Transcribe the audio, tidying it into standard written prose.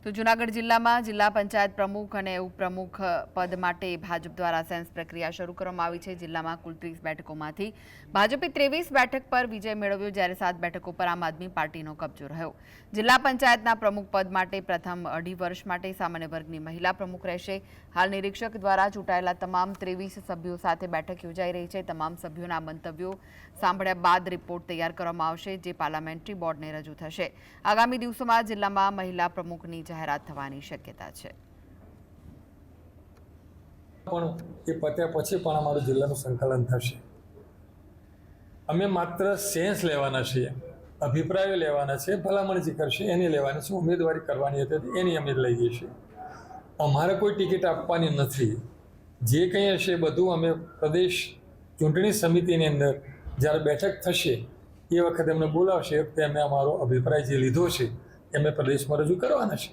તો જૂનાગઢ જિલ્લામાં જિલ્લા પંચાયત પ્રમુખ અને ઉપપ્રમુખ પદ માટે ભાજપ દ્વારા સેન્સ પ્રક્રિયા શરૂ કરવામાં આવી છે। જિલ્લામાં કુલ 30 બેઠકોમાંથી ભાજપે 23 બેઠક પર વિજય મેળવ્યો, જ્યારે 7 બેઠકો પર આમ આદમી પાર્ટીનો કબજો રહ્યો। જિલ્લા પંચાયતના પ્રમુખ પદ માટે પ્રથમ 2.5 વર્ષ માટે સામાન્ય વર્ગની મહિલા પ્રમુખ રહેશે। હાલ નિરીક્ષક દ્વારા ચૂંટાયેલા તમામ 23 સભ્યો સાથે બેઠક યોજાઈ રહી છે। તમામ સભ્યોના મંતવ્યો સાંભળ્યા બાદ રિપોર્ટ તૈયાર કરવામાં આવશે, જે પાર્લામેન્ટરી બોર્ડને રજૂ થશે। આગામી દિવસોમાં જિલ્લામાં મહિલા પ્રમુખની જાહેરાત થવાની શક્યતા છે। પણ એ પત્યા પછી પણ અમારું જિલ્લાનું સંકલન થશે। અમે માત્ર સેન્સ લેવાના છીએ, અભિપ્રાયો લેવાના છે, ભલામણ જે કરશે એની લેવાની છે, ઉમેદવારી કરવાની હતી એની અમે લઈએ છીએ। અમારે કોઈ ટિકિટ આપવાની નથી। જે કંઈ હશે બધું અમે પ્રદેશ ચૂંટણી સમિતિની અંદર જ્યારે બેઠક થશે એ વખતે અમને બોલાવશે, તે અમે અમારો અભિપ્રાય જે લીધો છે એ અમે પ્રદેશમાં રજૂ કરવાના છે।